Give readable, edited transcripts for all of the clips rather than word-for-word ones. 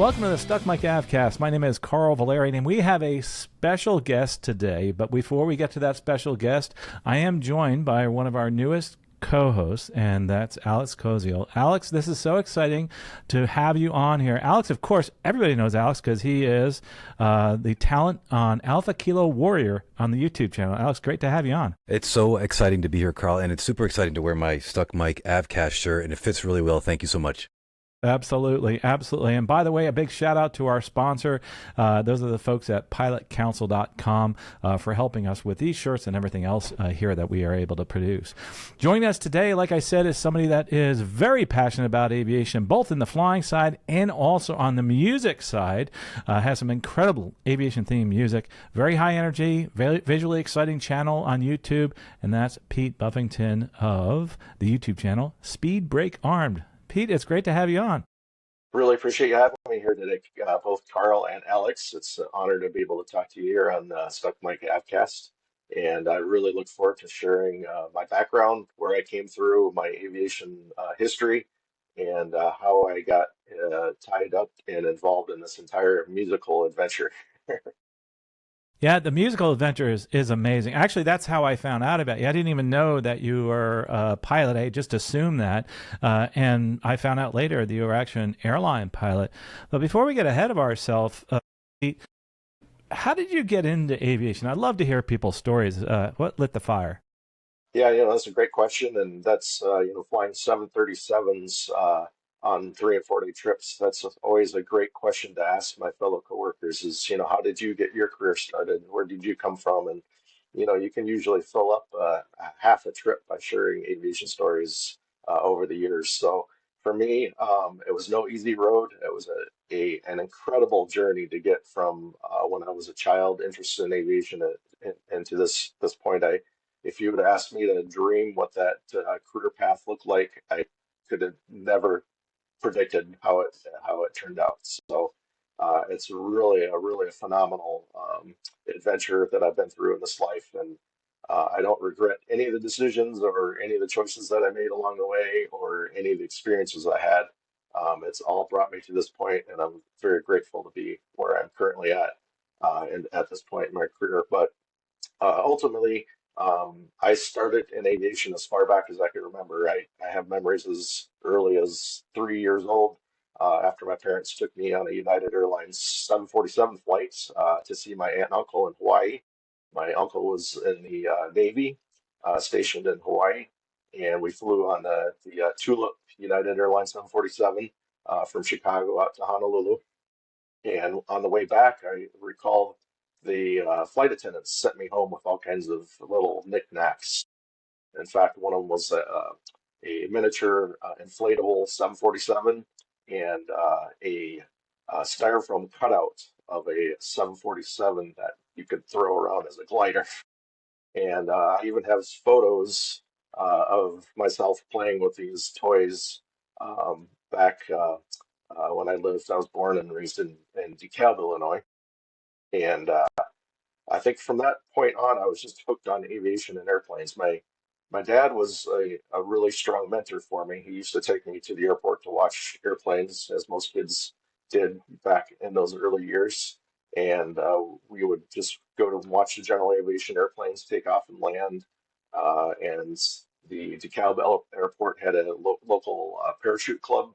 Welcome to the Stuck Mic AvCast. My name is Carl Valerian, and we have a special guest today. But before we get to that special guest, I am joined by one of our newest co-hosts, and that's Alex Koziel. Alex, this is so exciting to have you on here. Alex, of course, everybody knows Alex because he is the talent on Alpha Kilo Warrior on the YouTube channel. Alex, great to have you on. It's so exciting to be here, Carl, and it's super exciting to wear my Stuck Mic AvCast shirt, and it fits really well. Thank you so much. Absolutely, absolutely. And by the way, a big shout out to our sponsor. Those are the folks at pilotcouncil.com for helping us with these shirts and everything else here that we are able to produce. Joining us today, like I said, is somebody that is very passionate about aviation, both in the flying side and also on the music side. Has some incredible aviation themed music, very high energy, visually exciting channel on YouTube, and that's Pete Buffington of the YouTube channel SpeedBrake Armed. Pete, it's great to have you on. Really appreciate you having me here today, both Carl and Alex. It's an honor to be able to talk to you here on Stuck Mic AvCast. And I really look forward to sharing my background, where I came through, my aviation history, and how I got tied up and involved in this entire musical adventure. Yeah, the musical adventure is amazing. Actually, that's how I found out about you. I didn't even know that you were a pilot. I just assumed that. And I found out later that you were actually an airline pilot. But before we get ahead of ourselves, how did you get into aviation? I'd love to hear people's stories. What lit the fire? Yeah, that's a great question. And that's, flying 737s on 3 and 4 day trips. That's always a great question to ask my fellow coworkers is, how did you get your career started? Where did you come from? And, you can usually fill up half a trip by sharing aviation stories over the years. So for me, it was no easy road. It was an incredible journey to get from when I was a child interested in aviation and to this point. If you would ask me to dream what that career path looked like, I could have never predicted how it turned out. So it's really a phenomenal adventure that I've been through in this life, and I don't regret any of the decisions or any of the choices that I made along the way or any of the experiences I had. It's all brought me to this point, and I'm very grateful to be where I'm currently at and at this point in my career. But ultimately, I started in aviation as far back as I can remember. I have memories as early as 3 years old after my parents took me on a United Airlines 747 flight to see my aunt and uncle in Hawaii. My uncle was in the Navy, stationed in Hawaii, and we flew on the Tulip United Airlines 747 from Chicago out to Honolulu. And on the way back, I recall the flight attendants sent me home with all kinds of little knickknacks. In fact, one of them was a miniature inflatable 747 and a styrofoam cutout of a 747 that you could throw around as a glider. And I even have photos of myself playing with these toys back when I was born and raised in DeKalb, Illinois. And I think from that point on, I was just hooked on aviation and airplanes. My dad was a really strong mentor for me. He used to take me to the airport to watch airplanes, as most kids did back in those early years. And we would just go to watch the general aviation airplanes take off and land. And the DeKalb Airport had a local parachute club,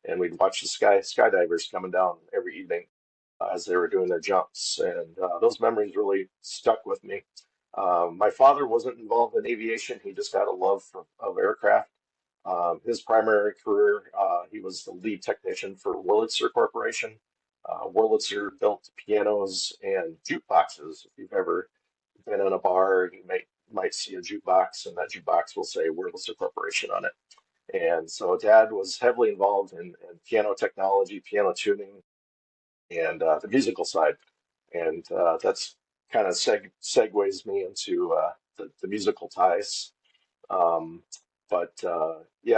and we'd watch the skydivers coming down every evening as they were doing their jumps. And those memories really stuck with me. My father wasn't involved in aviation. He just had a love of aircraft. His primary career, he was the lead technician for Wurlitzer Corporation. Wurlitzer built pianos and jukeboxes. If you've ever been in a bar, you might see a jukebox, and that jukebox will say Wurlitzer Corporation on it. And so Dad was heavily involved in piano technology, piano tuning, and the musical side. And that's kind of segues me into the musical ties.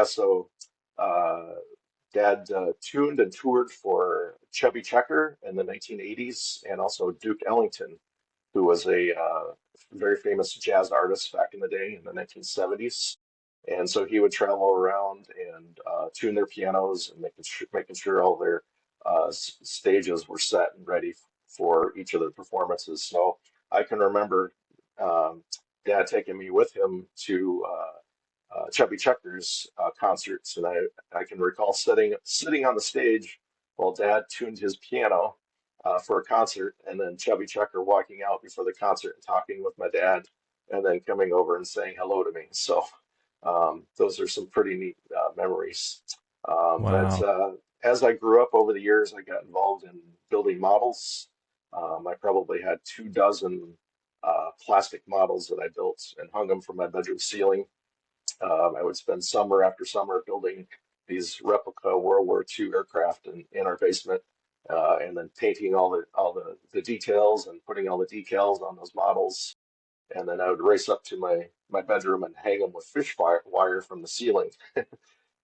So Dad tuned and toured for Chubby Checker in the 1980s, and also Duke Ellington, who was a very famous jazz artist back in the day in the 1970s. And so he would travel around and tune their pianos and making sure all their stages were set and ready for each of the performances. So I can remember Dad taking me with him to Chubby Checker's concerts, and I can recall sitting on the stage while Dad tuned his piano for a concert, and then Chubby Checker walking out before the concert and talking with my dad, and then coming over and saying hello to me. So those are some pretty neat memories. But Wow. as I grew up over the years, I got involved in building models. I probably had 2 dozen plastic models that I built and hung them from my bedroom ceiling. I would spend summer after summer building these replica World War II aircraft in our basement, and then painting all the details and putting all the decals on those models. And then I would race up to my bedroom and hang them with fish wire from the ceiling.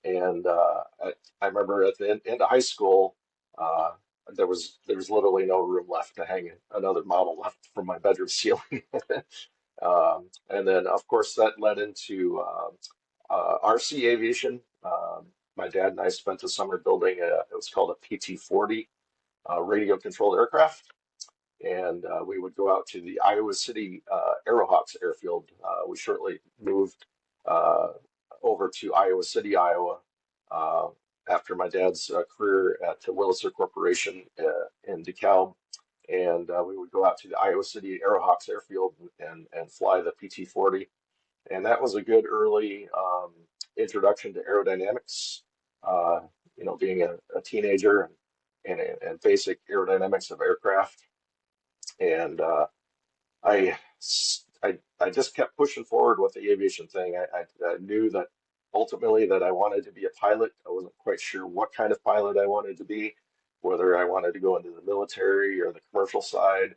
And I remember at the end of high school, uh, there was literally no room left to hang another model left from my bedroom ceiling. And then, of course, that led into RC aviation. My dad and I spent the summer building it was called a PT-40 radio controlled aircraft. And we would go out to the Iowa City Aerohawks airfield. We shortly moved uh, over to Iowa City, Iowa, uh, after my dad's career at the Williser Corporation in DeKalb. And we would go out to the Iowa City Aerohawks airfield and fly the PT-40. And that was a good early introduction to aerodynamics. Uh, being a teenager and basic aerodynamics of aircraft. And I, I just kept pushing forward with the aviation thing. I knew that ultimately that I wanted to be a pilot. I wasn't quite sure what kind of pilot I wanted to be, whether I wanted to go into the military or the commercial side.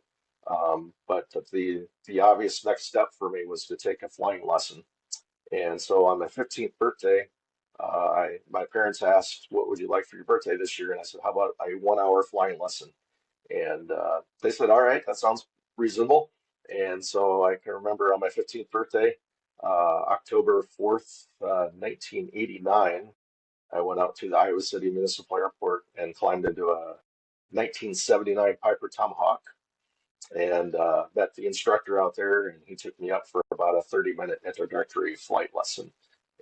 But the obvious next step for me was to take a flying lesson. And so on my 15th birthday, my parents asked, "What would you like for your birthday this year?" And I said, "How about a 1 hour flying lesson?" And they said, "All right, that sounds reasonable." And so I can remember on my 15th birthday, October 4th, 1989, I went out to the Iowa City Municipal Airport and climbed into a 1979 Piper Tomahawk and met the instructor out there. And he took me up for about a 30-minute introductory flight lesson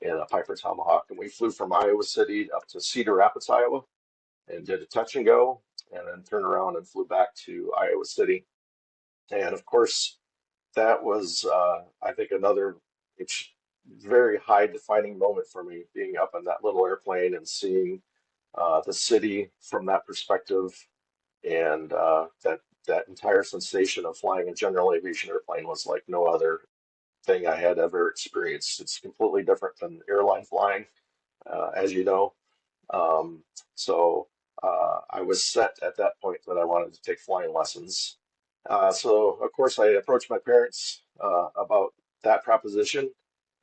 in a Piper Tomahawk. And we flew from Iowa City up to Cedar Rapids, Iowa, and did a touch and go, and then turned around and flew back to Iowa City. And of course, that was, I think, another very high defining moment for me, being up in that little airplane and seeing the city from that perspective. And that entire sensation of flying a general aviation airplane was like no other thing I had ever experienced. It's completely different than airline flying, as you know. Um, so I was set at that point that I wanted to take flying lessons. So of course I approached my parents about that proposition,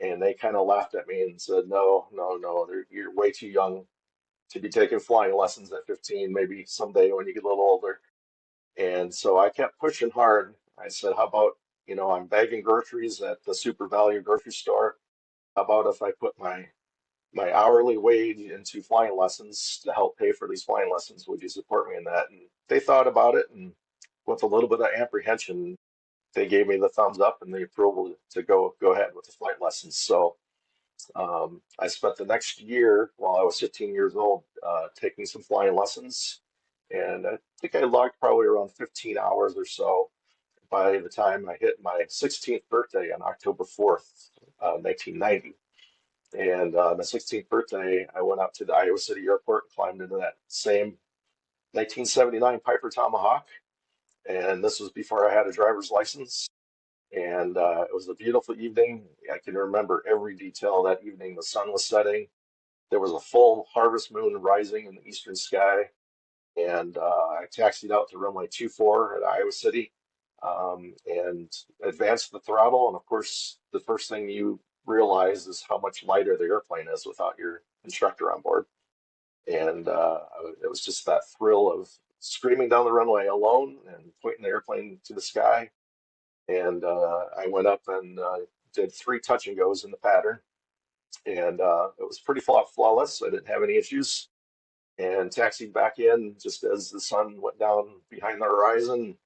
and they kind of laughed at me and said, "No, no, no, you're way too young to be taking flying lessons at 15. Maybe someday when you get a little older." And so I kept pushing hard. I said, "How about, I'm bagging groceries at the Super Value grocery store. How about if I put my hourly wage into flying lessons to help pay for these flying lessons? Would you support me in that?" And they thought about it, and with a little bit of apprehension, they gave me the thumbs up and the approval to go ahead with the flight lessons. So I spent the next year while I was 15 years old taking some flying lessons, and I think I logged probably around 15 hours or so by the time I hit my 16th birthday on October 4th, 1990. And on my 16th birthday, I went out to the Iowa City Airport and climbed into that same 1979 Piper Tomahawk. And this was before I had a driver's license. And it was a beautiful evening. I can remember every detail of that evening. The sun was setting. There was a full harvest moon rising in the eastern sky. And I taxied out to runway 24 at Iowa City and advanced the throttle. And of course, the first thing you realize is how much lighter the airplane is without your instructor on board. And it was just that thrill of screaming down the runway alone and pointing the airplane to the sky. And I went up and did 3 touch and goes in the pattern. And it was pretty flawless. I didn't have any issues. and taxied back in just as the sun went down behind the horizon,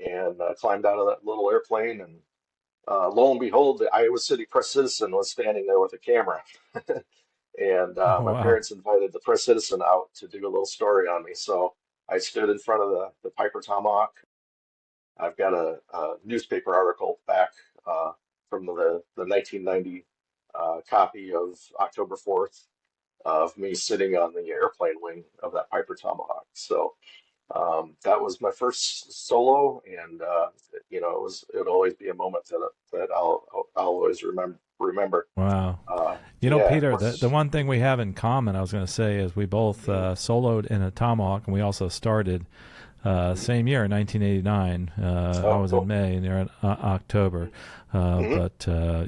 and climbed out of that little airplane. And lo and behold, the Iowa City Press Citizen was standing there with a camera. And Oh, my wow. parents invited the Press Citizen out to do a little story on me. So I stood in front of the Piper Tomahawk. I've got a newspaper article back from the 1990 copy of October 4th of me sitting on the airplane wing of that Piper Tomahawk. So that was my first solo, and it'll always be a moment that I'll always remember. Wow. Yeah, of Peter, the course. one thing we have in common, I was going to say, is we both Mhm, soloed in a Tomahawk, and we also started mhm. same year, 1989. I Oh, was in cool. May, and they're in October. Hmm.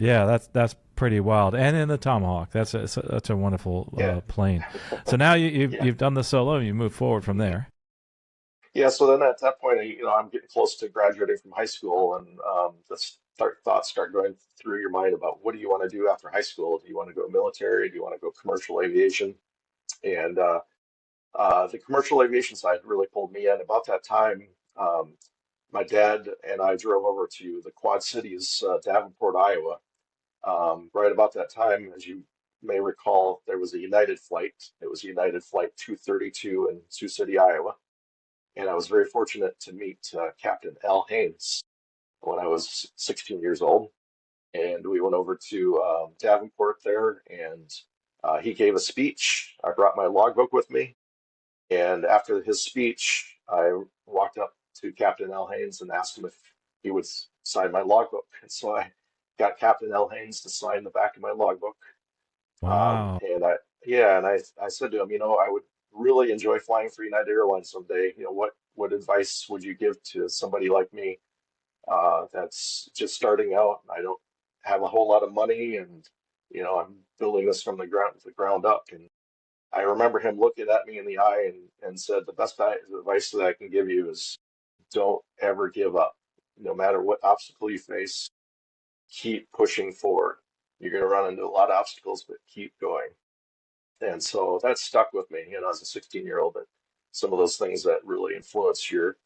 Yeah, that's pretty wild. And in the Tomahawk, that's a wonderful Yeah, plane. So now yeah. you've done the solo, and you move forward from Mhm. there. Yeah, so then at that point, I'm getting close to graduating from high school, and thoughts start going through your mind about what do you want to do after high school? Do you want to go military? Do you want to go commercial aviation? And the commercial aviation side really pulled me in. About that time, my dad and I drove over to the Quad Cities, Davenport, Iowa. Right about that time, as you may recall, there was a United flight. It was United Flight 232 in Sioux City, Iowa. And I was very fortunate to meet Captain Al Haynes when I was 16 years old. And we went over to Davenport there, and he gave a speech. I brought my logbook with me. And after his speech, I walked up to Captain Al Haynes and asked him if he would sign my logbook. And so I got Captain Al Haynes to sign the back of my logbook. Wow. And yeah, and I said to him, I would really enjoy flying for United Airlines someday. What advice would you give to somebody like me that's just starting out? I don't have a whole lot of money, and I'm building this from the ground up. And I remember him looking at me in the eye and said, the best advice that I can give you is don't ever give up. No matter what obstacle you face, keep pushing forward. You're going to run into a lot of obstacles, but keep going. And so that stuck with me, as a 16-year-old. That some of those things that really influence your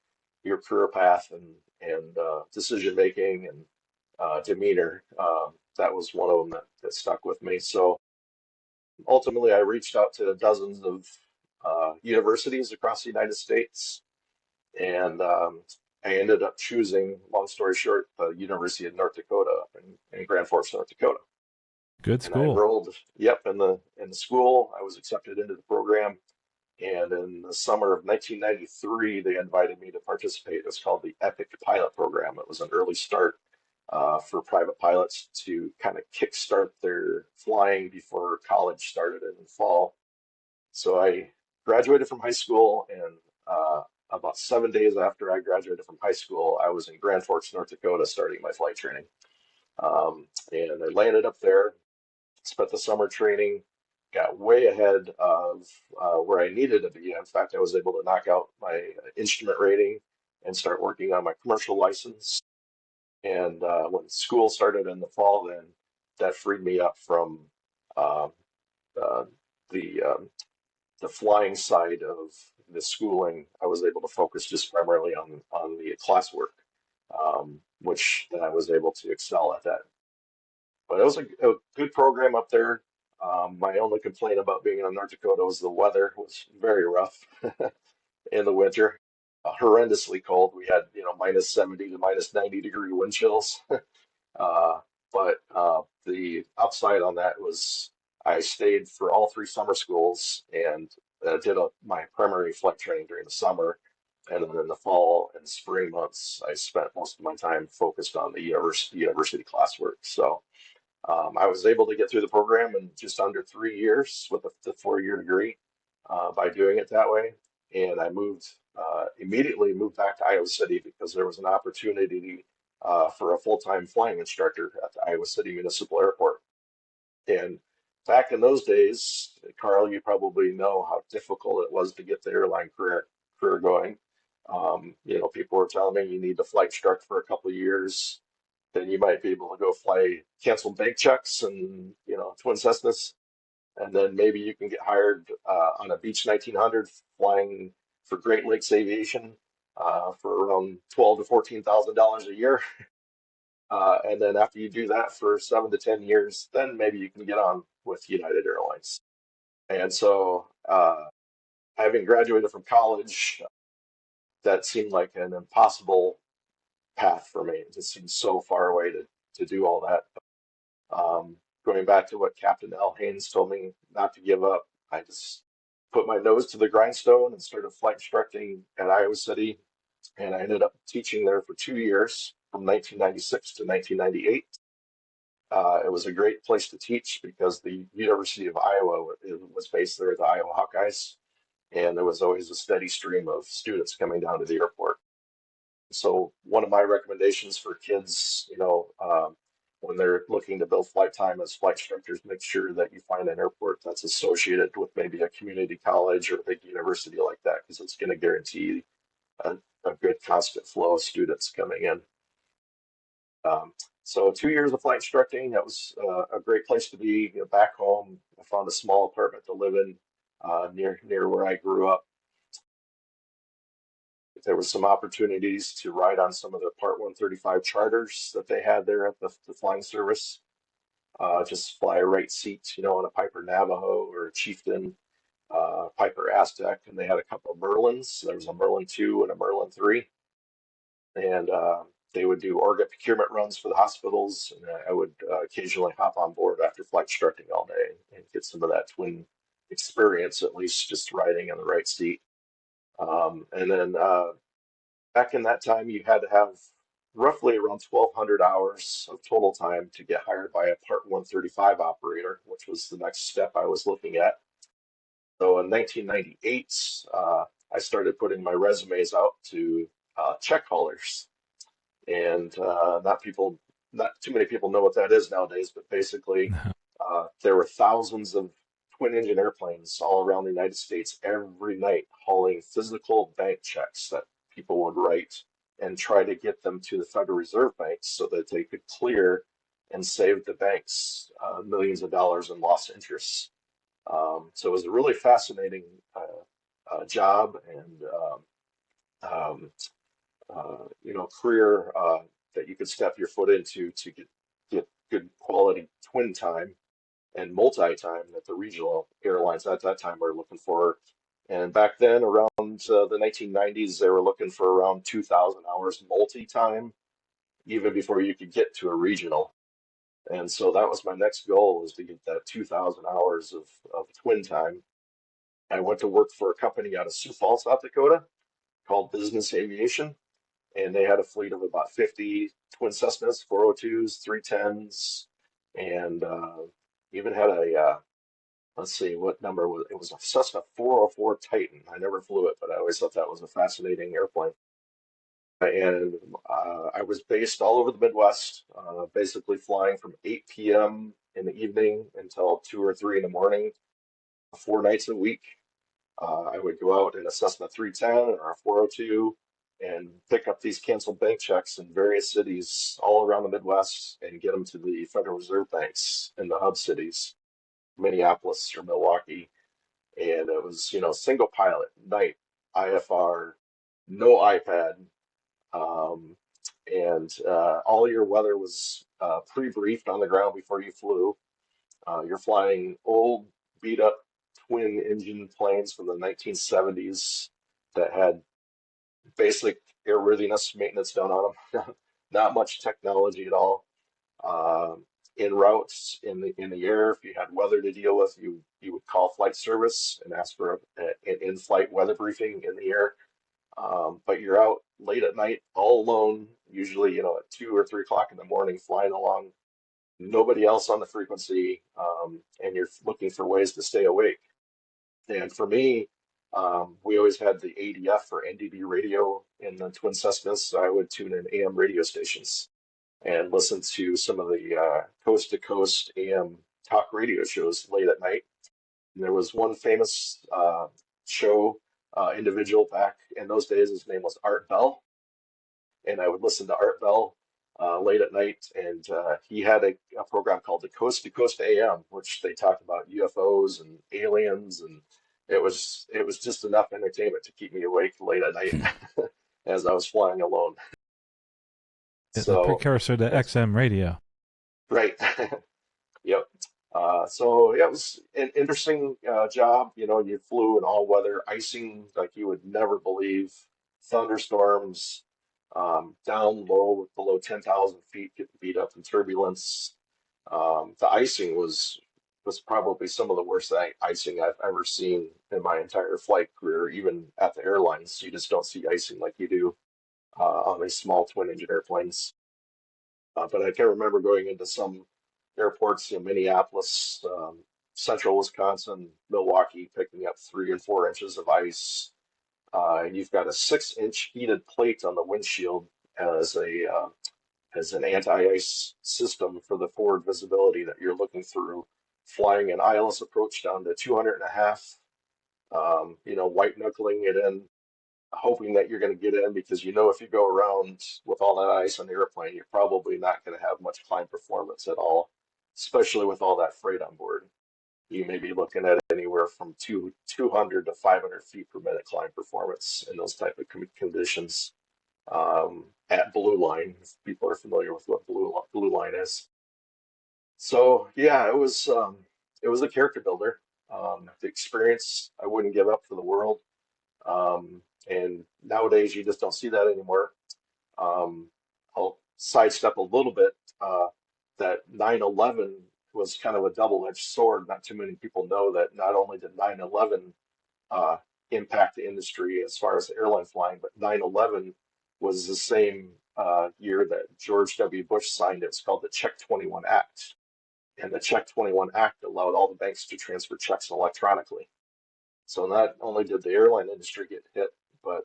career path and decision making and demeanor. That was one of them that stuck with me. So ultimately, I reached out to dozens of universities across the United States, and I ended up choosing, long story short, the University of North Dakota up in Grand Forks, North Dakota. Good And I school. enrolled, yep, in the school. I was accepted into the program. And in the summer of 1993, they invited me to participate. It was called the Epic Pilot Program. It was an early start for private pilots to kind of kickstart their flying before college started in the fall. So I graduated from high school, and about 7 days after I graduated from high school, I was in Grand Forks, North Dakota, starting my flight training. And I landed up there, spent the summer training, got way ahead of where I needed to be. In fact, I was able to knock out my instrument rating and start working on my commercial license. And when school started in the fall, then that freed me up from uh, uh, the the flying side of the schooling. I was able to focus just primarily on the classwork, which then I was able to excel at that. But it was a good program up there. My only complaint about being in North Dakota was the weather. It was very rough in the winter, horrendously cold. We had, minus 70 to minus 90-degree wind chills. But the upside on that was I stayed for all three summer schools and did my primary flight training during the summer. And then in the fall and spring months, I spent most of my time focused on the university classwork. So I was able to get through the program in just under 3 years with the 4-year degree by doing it that way. And I immediately moved back to Iowa City because there was an opportunity for a full-time flying instructor at the Iowa City Municipal Airport. And back in those days, Carl, you probably know how difficult it was to get the airline career going. People were telling me you need to flight instruct for a couple of years, then you might be able to go fly canceled bank checks and twin Cessnas. And then maybe you can get hired on a Beech 1900 flying for Great Lakes Aviation for around $12,000 to $14,000 a year. And then after you do that for 7 to 10 years, then maybe you can get on with United Airlines. And so, having graduated from college, that seemed like an impossible path for me. It just seemed so far away to do all that. Going back to what Captain Al Haynes told me not to give up, I just put my nose to the grindstone and started flight instructing at Iowa City. And I ended up teaching there for 2 years from 1996 to 1998. It was a great place to teach because the University of Iowa was based there at the Iowa Hawkeyes, and there was always a steady stream of students coming down to the airport. So one of my recommendations for kids, when they're looking to build flight time as flight instructors, make sure that you find an airport that's associated with maybe a community college or a big university like that, because it's going to guarantee a, a good constant flow of students coming in. So 2 years of flight instructing, that was a great place to be. Back home, I found a small apartment to live in near where I grew up. There was some opportunities to ride on some of the Part 135 charters that they had there at the flying service. Just fly a right seat, on a Piper Navajo or a Chieftain, Piper Aztec, and they had a couple of Merlins. There was a Merlin 2 and a Merlin 3. And they would do organ procurement runs for the hospitals, and I would occasionally hop on board after flight instructing all day and get some of that twin experience, at least just riding in the right seat. And then back in that time, you had to have roughly around 1,200 hours of total time to get hired by a Part 135 operator, which was the next step I was looking at. So in 1998, I started putting my resumes out to check haulers. And not too many people know what that is nowadays, but basically there were thousands of twin engine airplanes all around the United States every night hauling physical bank checks that people would write and try to get them to the Federal Reserve banks so that they could clear and save the banks millions of dollars in lost interest. So it was a really fascinating job and career that you could step your foot into to get good quality twin time and multi-time that the regional airlines at that time were looking for. And back then, around the 1990s, they were looking for around 2,000 hours multi-time, even before you could get to a regional. And so that was my next goal, was to get that 2,000 hours of twin time. I went to work for a company out of Sioux Falls, South Dakota, called Business Aviation, and they had a fleet of about 50 twin Cessnas, 402s, 310s, and even had a, let's see, what number was it? It was a Cessna 404 Titan. I never flew it, but I always thought that was a fascinating airplane. And I was based all over the Midwest, basically flying from 8 p.m. in the evening until 2 or 3 in the morning, 4 nights a week. I would go out in a Cessna 310 or a 402 and pick up these canceled bank checks in various cities all around the Midwest and get them to the Federal Reserve banks in the hub cities, Minneapolis or Milwaukee. And it was, single pilot, night, IFR, no iPad. And all your weather was pre-briefed on the ground before you flew. You're flying old, beat up twin engine planes from the 1970s that had basic airworthiness maintenance done on them. Not much technology at all. En routes in the air, if you had weather to deal with, you would call flight service and ask for an in-flight weather briefing in the air. But you're out late at night, all alone, usually at 2 or 3 o'clock in the morning, flying along, nobody else on the frequency, and you're looking for ways to stay awake. And for me, we always had the ADF or NDB radio in the twin Cessnas, so I would tune in AM radio stations and listen to some of the coast-to-coast AM talk radio shows late at night. And there was one famous show individual back in those days. His name was Art Bell, and I would listen to Art Bell late at night, and he had a program called the Coast to Coast AM, which they talked about UFOs and aliens, and it was just enough entertainment to keep me awake late at night as I was flying alone. The So precursor to that's XM radio. right. Yep. So yeah, it was an interesting job. You know, you flew in all weather, icing like you would never believe, thunderstorms, down low, below 10,000 feet, getting beat up in turbulence. The icing was probably some of the worst icing I've ever seen in my entire flight career. Even at the airlines, you just don't see icing like you do on these small twin engine airplanes. But I can remember going into some airports in Minneapolis, central Wisconsin, Milwaukee, picking up 3 and 4 inches of ice. And you've got a 6-inch heated plate on the windshield as a as an anti-ice system for the forward visibility that you're looking through, flying an ILS approach down to 200 and a half, white knuckling it in, hoping that you're going to get in because you know if you go around with all that ice on the airplane, you're probably not going to have much climb performance at all, especially with all that freight on board. You may be looking at anywhere from 200 to 500 feet per minute climb performance in those type of conditions at blue line, if people are familiar with what blue line is. So yeah, it was a character builder. The experience I wouldn't give up for the world. And nowadays, you just don't see that anymore. I'll sidestep a little bit. That 9/11 was kind of a double-edged sword. Not too many people know that not only did 9/11 uh, impact the industry as far as airline flying, but 9/11 was the same year that George W. Bush signed it. It's called the Check 21 Act. And the Check 21 Act allowed all the banks to transfer checks electronically. So not only did the airline industry get hit, but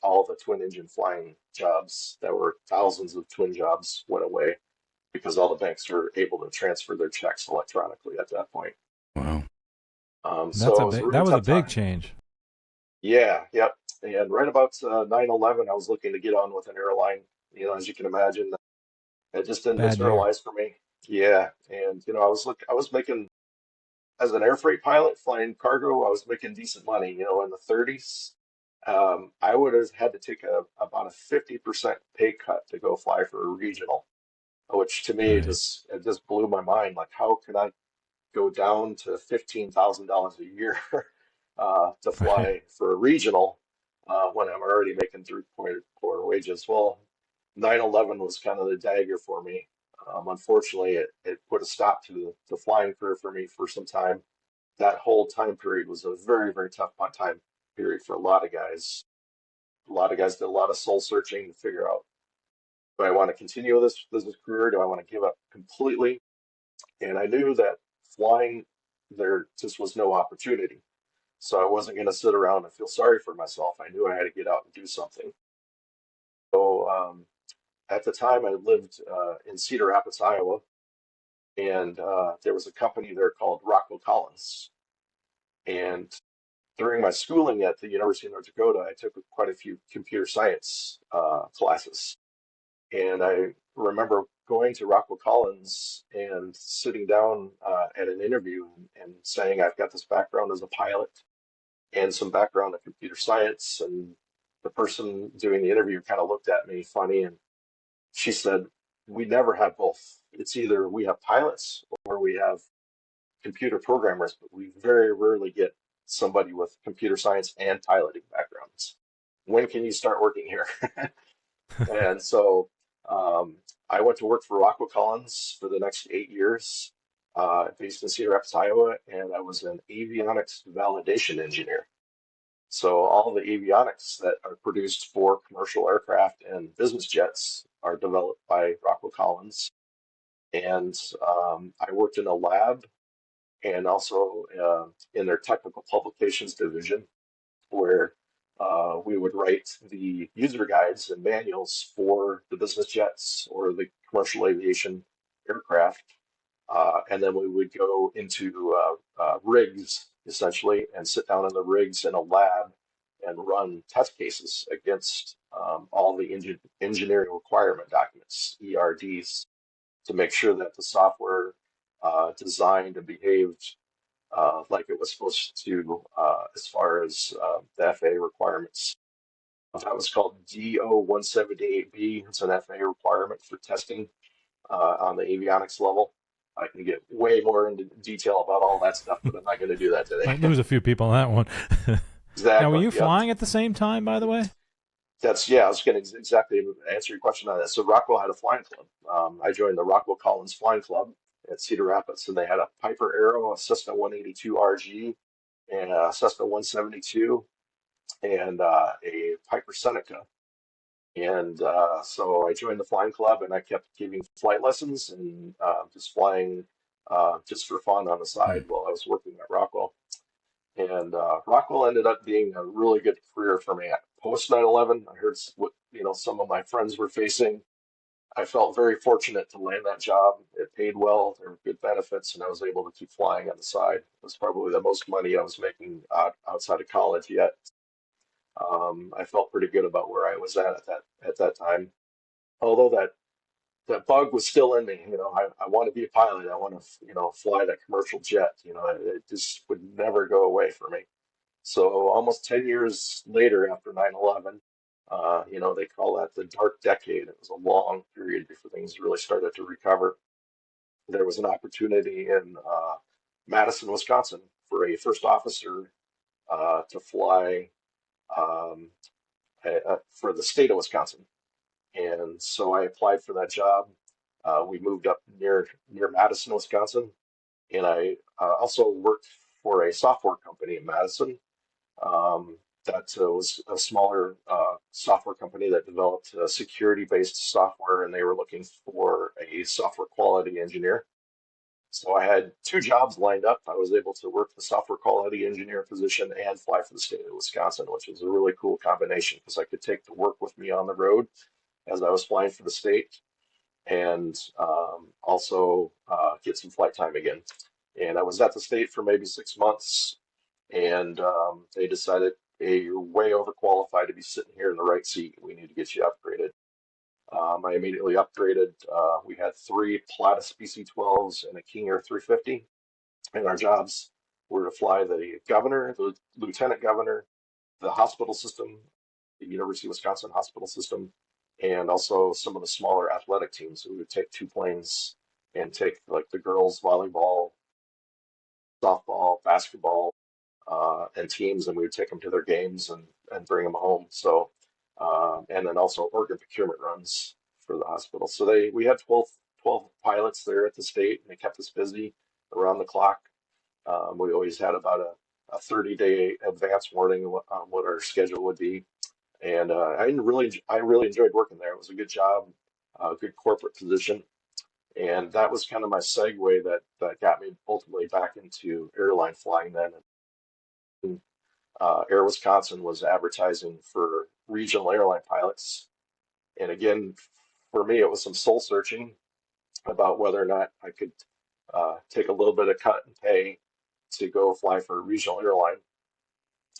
all the twin engine flying jobs, that were thousands of twin jobs, went away because all the banks were able to transfer their checks electronically at that point. Wow. So it was a really That was a tough big time. change. Yeah, yep. And right about 9/11, I was looking to get on with an airline. As you can imagine, it just didn't Bad year. materialize for me. Yeah, and I was making as an air freight pilot flying cargo, I was making decent money, in the 30s. I would have had to take about a 50% pay cut to go fly for a regional, which to me Right. it just blew my mind. Like, how can I go down to $15,000 a year to Right. fly for a regional when I'm already making three poor wages? Well, 9/11 was kind of the dagger for me. Unfortunately, it put a stop to the flying career for me for some time. That whole time period was a very, very tough time period for a lot of guys. A lot of guys did a lot of soul searching to figure out, do I want to continue this business career? Do I want to give up completely? And I knew that flying, there just was no opportunity. So I wasn't going to sit around and feel sorry for myself. I knew I had to get out and do something. So at the time, I lived in Cedar Rapids, Iowa, and there was a company there called Rockwell Collins. And during my schooling at the University of North Dakota, I took quite a few computer science classes. And I remember going to Rockwell Collins and sitting down at an interview and saying, I've got this background as a pilot and some background in computer science. And the person doing the interview kind of looked at me funny, and she said, we never have both. It's either we have pilots or we have computer programmers, but we very rarely get somebody with computer science and piloting backgrounds. When can you start working here? And so I went to work for Rockwell Collins for the next 8 years, based in Cedar Rapids, Iowa, and I was an avionics validation engineer. So all the avionics that are produced for commercial aircraft and business jets are developed by Rockwell Collins. And I worked in a lab and also in their technical publications division, where we would write the user guides and manuals for the business jets or the commercial aviation aircraft. And then we would go into rigs, essentially, and sit down in the rigs in a lab and run test cases against all the engineering requirement documents, ERDs, to make sure that the software designed and behaved like it was supposed to as far as the FAA requirements. That was called DO 178B. It's an FAA requirement for testing on the avionics level. I can get way more into detail about all that stuff, but I'm not going to do that today. Might lose a few people on that one. Exactly. Now, were you Yep. flying at the same time, by the way? Yeah, I was going to exactly answer your question on that. So Rockwell had a flying club. I joined the Rockwell Collins Flying Club at Cedar Rapids, and they had a Piper Arrow, a Cessna 182 RG, and a Cessna 172, and a Piper Seneca. And so I joined the flying club, and I kept giving flight lessons and just flying just for fun on the side while I was working at Rockwell. And Rockwell ended up being a really good career for me. Post 9/11, I heard what some of my friends were facing. I felt very fortunate to land that job. It paid well, there were good benefits, and I was able to keep flying on the side. It was probably the most money I was making outside of college yet. I felt pretty good about where I was at that time. Although that bug was still in me, I want to be a pilot. I want to, fly that commercial jet. It just would never go away for me. So almost 10 years later, after 9/11, they call that the dark decade. It was a long period before things really started to recover. There was an opportunity in Madison, Wisconsin, for a first officer to fly um, for the state of Wisconsin. And so I applied for that job. We moved up near Madison, Wisconsin, and I also worked for a software company in Madison. That was a smaller software company that developed security-based software, and they were looking for a software quality engineer. So I had two jobs lined up. I was able to work the software quality engineer position and fly for the state of Wisconsin, which was a really cool combination because I could take the work with me on the road as I was flying for the state, and also get some flight time again. And I was at the state for maybe 6 months, and they decided, hey, you're way overqualified to be sitting here in the right seat. We need to get you upgraded. I immediately upgraded. We had three Pilatus BC-12s and a King Air 350, and our jobs were to fly the governor, the lieutenant governor, the hospital system, the University of Wisconsin hospital system, and also some of the smaller athletic teams. We would take two planes and take like the girls volleyball, softball, basketball, and teams, and we would take them to their games and bring them home. So, and then also organ procurement runs for the hospital. So we had 12 pilots there at the state, and they kept us busy around the clock. We always had about a 30-day advance warning on what our schedule would be. And I really enjoyed working there. It was a good job, a good corporate position. And that was kind of my segue that got me ultimately back into airline flying then. Air Wisconsin was advertising for regional airline pilots. And again, for me, it was some soul searching about whether or not I could take a little bit of cut in pay to go fly for a regional airline.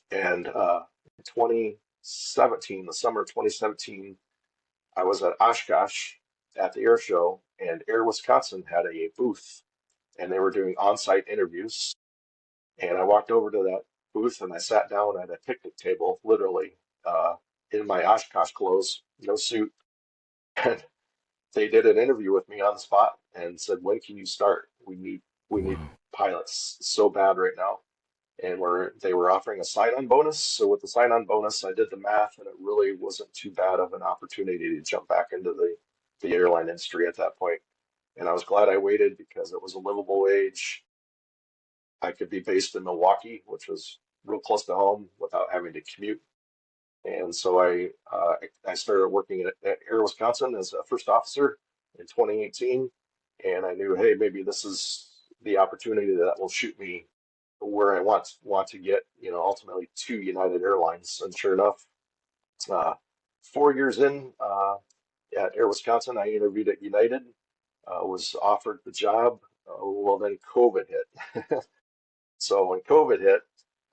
And in 2017, the summer of 2017, I was at Oshkosh at the Airshow, and Air Wisconsin had a booth, and they were doing on-site interviews. And I walked over to that booth, and I sat down at a picnic table, literally, in my Oshkosh clothes, no suit. And they did an interview with me on the spot and said, "When can you start? We need pilots so bad right now." And they were offering a sign-on bonus. So with the sign-on bonus, I did the math, and it really wasn't too bad of an opportunity to jump back into the airline industry at that point. And I was glad I waited because it was a livable wage. I could be based in Milwaukee, which was real close to home, without having to commute. And so I started working at Air Wisconsin as a first officer in 2018, and I knew, hey, maybe this is the opportunity that will shoot me where I want to get, ultimately to United Airlines. And sure enough, 4 years in at Air Wisconsin, I interviewed at United, was offered the job. Well, then COVID hit. So when COVID hit,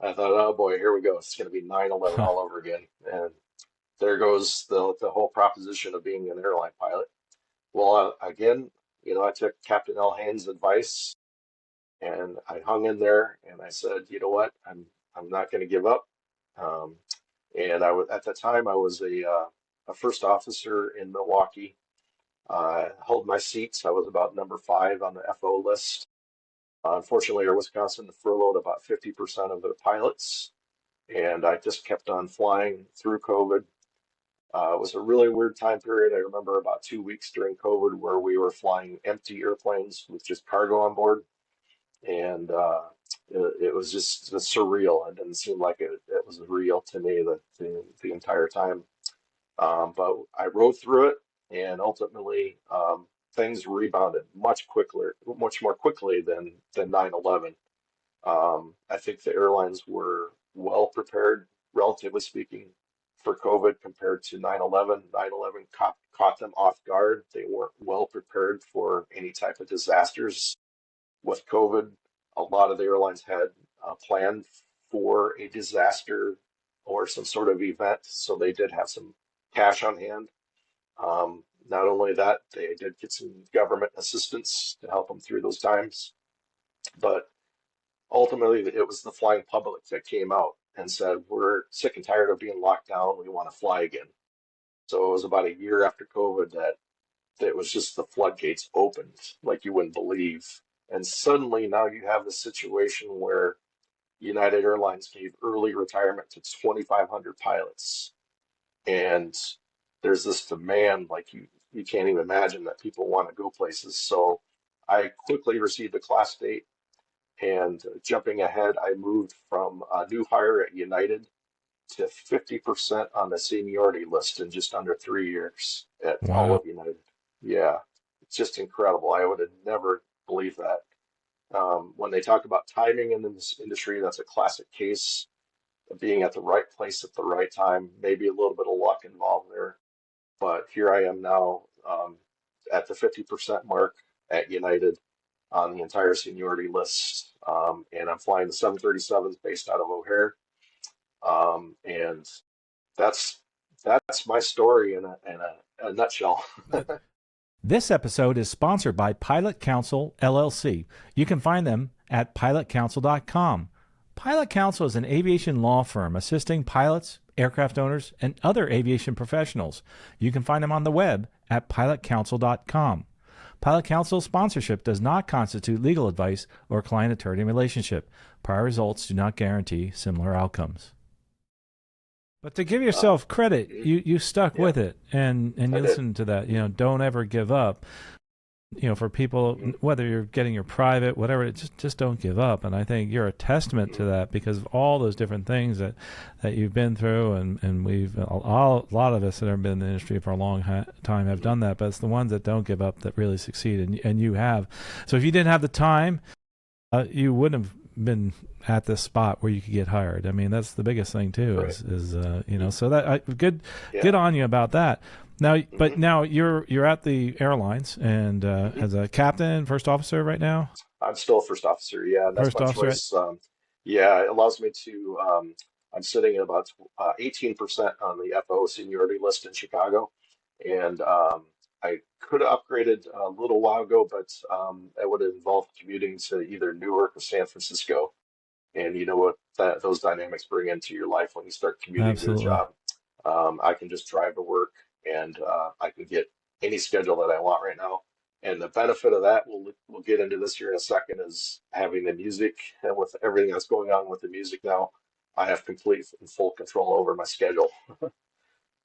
I thought, oh boy, here we go. It's going to be 9/11 all over again. And there goes the whole proposition of being an airline pilot. Well, again, I took Captain L. Haynes' advice and I hung in there and I said, you know what, I'm not going to give up. Um, and I was at the time I was a first officer in Milwaukee. Held my seats. I was about number 5 on the FO list. Unfortunately, Air Wisconsin furloughed about 50% of their pilots, and I just kept on flying through COVID. It was a really weird time period. I remember about 2 weeks during COVID where we were flying empty airplanes with just cargo on board, and it was just surreal. It didn't seem like it was real to me the entire time. But I rode through it, and ultimately things rebounded much more quickly than 9/11. I think the airlines were well prepared, relatively speaking, for COVID compared to 9/11. 9/11 caught them off guard. They weren't well prepared for any type of disasters with COVID. A lot of the airlines had planned for a disaster or some sort of event, so they did have some cash on hand. Not only that, they did get some government assistance to help them through those times, but ultimately it was the flying public that came out and said, we're sick and tired of being locked down. We want to fly again. So it was about a year after COVID that it was just the floodgates opened like you wouldn't believe. And suddenly now you have the situation where United Airlines gave early retirement to 2,500 pilots. And there's this demand like you can't even imagine that people want to go places. So I quickly received a class date, and jumping ahead, I moved from a new hire at United to 50% on the seniority list in just under 3 years at all Wow. of United. Yeah, it's just incredible. I would have never believed that. When they talk about timing in this industry, that's a classic case of being at the right place at the right time. Maybe a little bit of luck involved there, but here I am now at the 50% mark at United on the entire seniority list, and I'm flying the 737s based out of O'Hare, and that's my story in a nutshell. This episode is sponsored by Pilot Council, LLC. You can find them at pilotcouncil.com. Pilot Council is an aviation law firm assisting pilots, aircraft owners, and other aviation professionals. You can find them on the web at pilotcouncil.com. Pilot Council sponsorship does not constitute legal advice or client-attorney relationship. Prior results do not guarantee similar outcomes. But to give yourself credit, you stuck with it, and you listened to that. Don't ever give up. For people, whether you're getting your private, whatever, just don't give up. And I think you're a testament to that because of all those different things that you've been through, and we've a lot of us that have been in the industry for a long time have done that. But it's the ones that don't give up that really succeed, and you have. So if you didn't have the time, you wouldn't have been at this spot where you could get hired. I mean, that's the biggest thing too. Right. Is so that good on you about that. Now, but now you're at the airlines and as a captain, first officer right now. I'm still a first officer. Yeah, that's first my officer. choice. Yeah, it allows me to. I'm sitting at about 18% on the FO seniority list in Chicago, and I could have upgraded a little while ago, but it would have involved commuting to either Newark or San Francisco. And you know what those dynamics bring into your life when you start commuting Absolutely. to a job. I can just drive to work, and I can get any schedule that I want right now. And the benefit of that, we'll get into this here in a second, is having the music, and with everything that's going on with the music now, I have complete and full control over my schedule.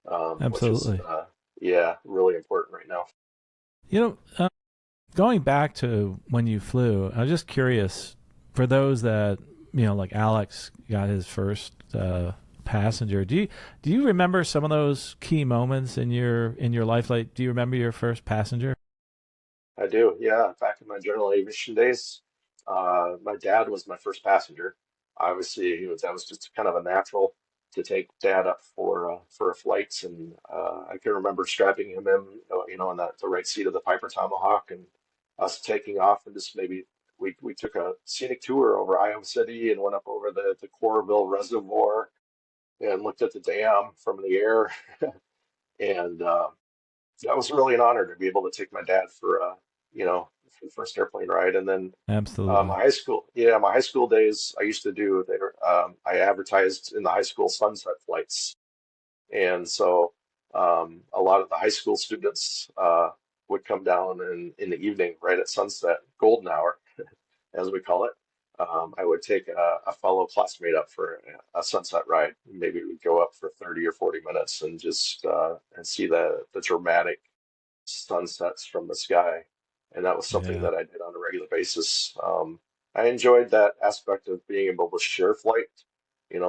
Absolutely. Which is, really important right now. Going back to when you flew, I was just curious for those that, like Alex got his first passenger. Do you remember some of those key moments in your life? Like, do you remember your first passenger? I do, yeah. Back in my general aviation days, my dad was my first passenger. Obviously, that was just kind of a natural to take dad up for flights, and I can remember strapping him in, in the right seat of the Piper Tomahawk, and us taking off and just maybe we took a scenic tour over Iowa City and went up over the Coralville Reservoir and looked at the dam from the air. And that was really an honor to be able to take my dad for the first airplane ride. And then Absolutely. my high school days, I used to do there. I advertised in the high school sunset flights, and so a lot of the high school students would come down in the evening, right at sunset, golden hour, as we call it. I would take a fellow classmate up for a sunset ride. Maybe we'd go up for 30 or 40 minutes and just and see the dramatic sunsets from the sky. And that was something Yeah. that I did on a regular basis. I enjoyed that aspect of being able to share flight.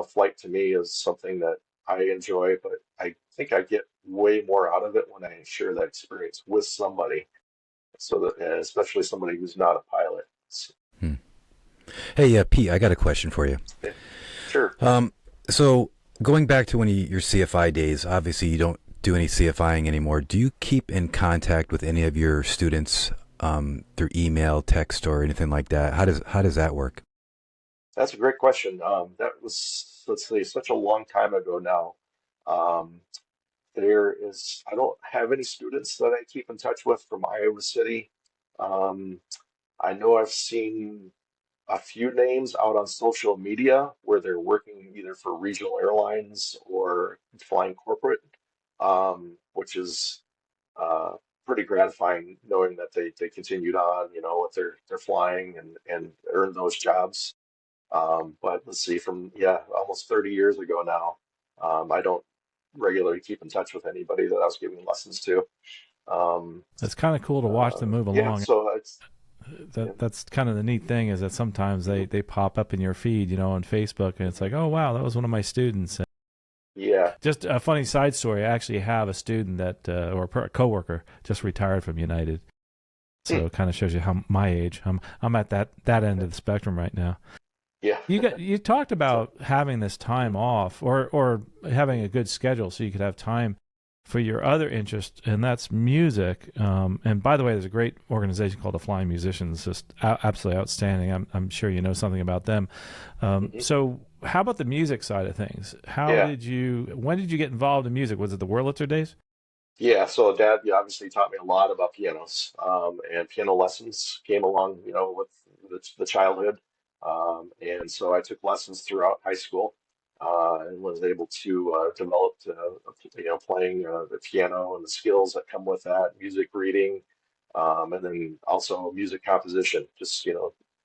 Flight to me is something that I enjoy, but I think I get way more out of it when I share that experience with somebody. So that, and especially somebody who's not a pilot. So, Hmm. Hey, Pete, I got a question for you. yeah, sure. So going back to your CFI days, obviously you don't do any CFIing anymore. Do you keep in contact with any of your students through email, text, or anything like that? How does that work? That's a great question. That was, let's see, such a long time ago now. Um, I don't have any students that I keep in touch with from Iowa City. Um, I know I've seen a few names out on social media where they're working either for regional airlines or flying corporate, which is uh, pretty gratifying knowing that they continued on, with their flying and earned those jobs. But let's see, from almost 30 years ago now, I don't regularly keep in touch with anybody that I was giving lessons to. Um, It's kind of cool to watch them move yeah, along. so it's yeah, That's kind of the neat thing is that sometimes mhm, they pop up in your feed, on Facebook, and it's like, oh wow, that was one of my students. And yeah. just a funny side story. I actually have a student that or a coworker just retired from United, Hmm, so it kind of shows you how my age. I'm at that end of the spectrum right now. yeah. You talked So, about having this time off or having a good schedule so you could have time for your other interest, and that's music. And by the way, there's a great organization called the Flying Musicians, just absolutely outstanding. I'm sure you know something about them. mhm, So how about the music side of things? yeah. When did you get involved in music? Was it the Wurlitzer days? Yeah, so Dad, obviously taught me a lot about pianos, and piano lessons came along, with the childhood, and so I took lessons throughout high school, and was able to develop, playing the piano and the skills that come with that, music reading, and then also music composition, just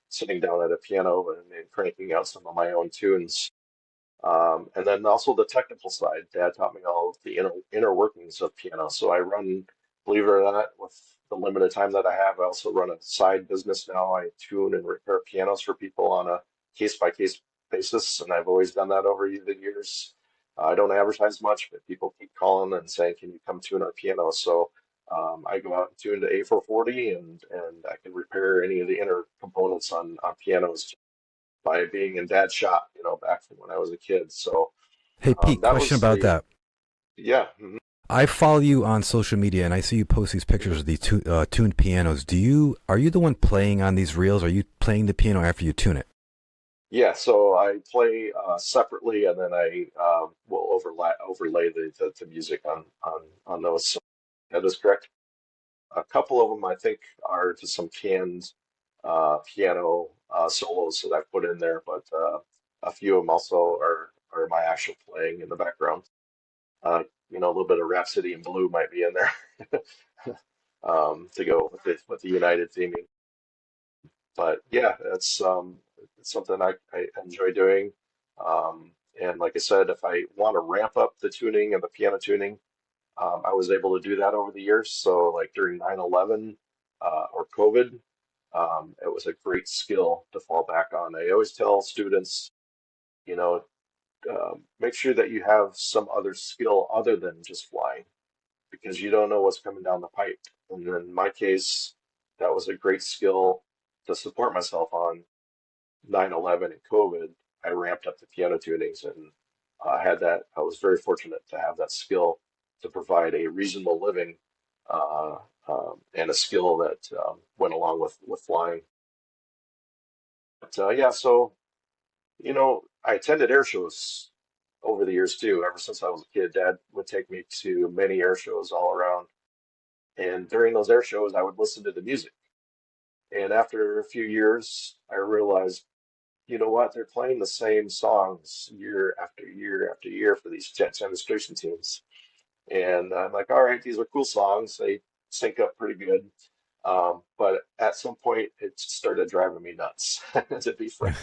sitting down at a piano and cranking out some of my own tunes. And then also the technical side. Dad taught me all of the inner workings of piano. So I run, believe it or not, with the limited time that I have, I also run a side business now. I tune and repair pianos for people on a case by case basis, and I've always done that over the years. I don't advertise much, but people keep calling and saying, "Can you come tune our piano?" So I go out and tune to A440, and I can repair any of the inner components on pianos by being in dad's shop, back from when I was a kid. So Hey, Pete, that question was about the, that. yeah. Mhm. I follow you on social media, and I see you post these pictures of these tuned pianos. Are you the one playing on these reels? Are you playing the piano after you tune it? Yeah, so I play separately, and then I will overlay the music on those. So that is correct. A couple of them I think are just some canned piano solos that I've put in there, but a few of them also are my actual playing in the background. A little bit of Rhapsody in Blue might be in there to go with the United theming. But yeah, it's something I enjoy doing. And like I said, if I want to ramp up the tuning and the piano tuning, I was able to do that over the years. So like during 9/11 or COVID, it was a great skill to fall back on. I always tell students, you know, make sure that you have some other skill other than just flying because you don't know what's coming down the pipe. And in my case, that was a great skill to support myself on 9/11 and COVID. I ramped up the piano tunings and had that. I was very fortunate to have that skill to provide a reasonable living uh, and a skill that went along with flying. Yeah, so, I attended air shows over the years too. Ever since I was a kid, Dad would take me to many air shows all around. And during those air shows, I would listen to the music. And after a few years, I realized, you know what? They're playing the same songs year after year after year for these jet demonstration teams. And I'm like, all right, these are cool songs. They sync up pretty good. But at some point, it started driving me nuts, to be frank.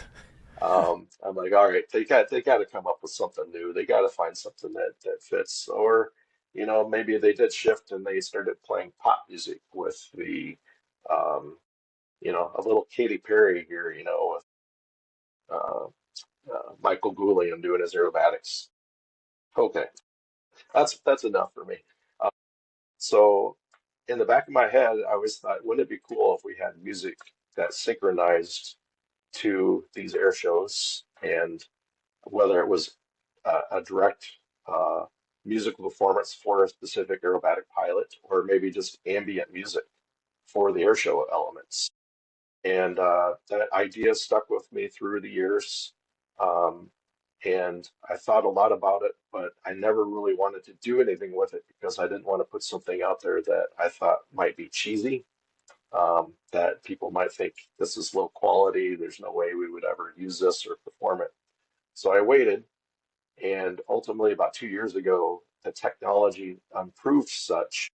I'm like, all right, they got to come up with something new. They got to find something that fits. Or, maybe they did shift and they started playing pop music with um, a little Katy Perry here, with uh, Michael Goulian doing his aerobatics. Okay, that's enough for me. Uh, so, in the back of my head, I always thought, wouldn't it be cool if we had music that synchronized to these air shows, and whether it was a direct uh, musical performance for a specific aerobatic pilot, or maybe just ambient music for the airshow elements. And that idea stuck with me through the years. Um, and I thought a lot about it, but I never really wanted to do anything with it because I didn't want to put something out there that I thought might be cheesy, that people might think this is low quality, there's no way we would ever use this or perform it. So I waited, and ultimately, about 2 years ago, the technology improved such,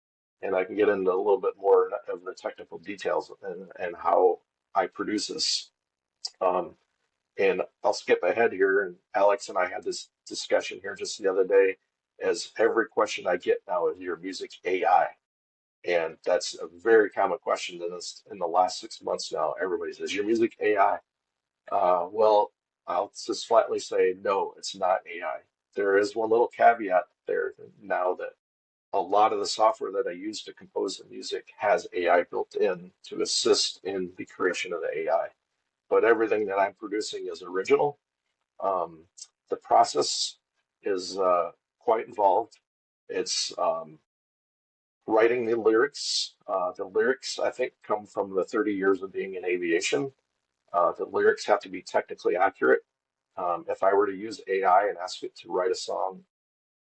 and I can get into a little bit more of the technical details and how I produce this. Um, and I'll skip ahead here. And Alex and I had this discussion here just the other day, as every question I get now is your music AI. And that's a very common question in the last 6 months now. Everybody says, your music AI. Well, I'll just flatly say, no, it's not AI. There is one little caveat there now, that a lot of the software that I use to compose the music has AI built in to assist in the creation of the AI. But everything that I'm producing is original. Um, the process is quite involved. It's writing the lyrics. The lyrics, I think, come from the 30 years of being in aviation. The lyrics have to be technically accurate. If I were to use AI and ask it to write a song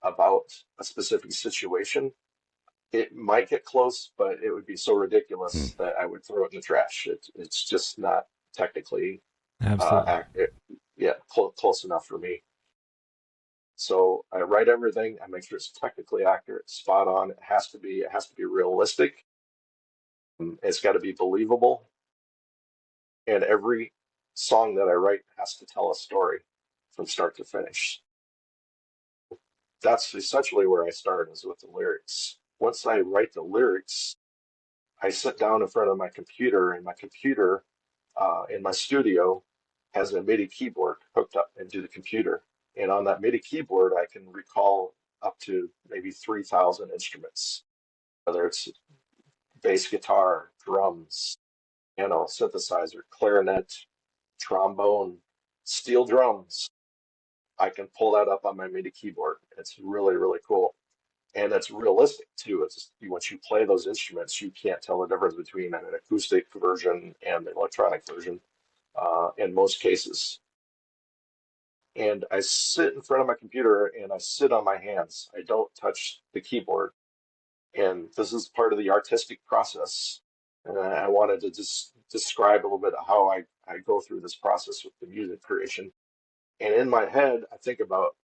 about a specific situation, it might get close, but it would be so Hmm. ridiculous that I would throw it in the trash. It's just not technically Absolutely. accurate. Yeah, close enough for me. So I write everything. I make sure it's technically accurate, spot on. It has to be realistic. It's got to be believable. And every song that I write has to tell a story from start to finish. That's essentially where I start, is with the lyrics. Once I write the lyrics, I sit down in front of my computer, and my computer in my studio has a MIDI keyboard hooked up into the computer. And on that MIDI keyboard, I can recall up to maybe 3,000 instruments, whether it's bass guitar, drums, synthesizer, clarinet, trombone, steel drums. I can pull that up on my MIDI keyboard. It's really, really cool. And it's realistic too. It's once you play those instruments, you can't tell the difference between an acoustic version and an electronic version in most cases. And I sit in front of my computer and I sit on my hands. I don't touch the keyboard. And this is part of the artistic process. And I wanted to just describe a little bit of how I go through this process with the music creation. And in my head, I think about,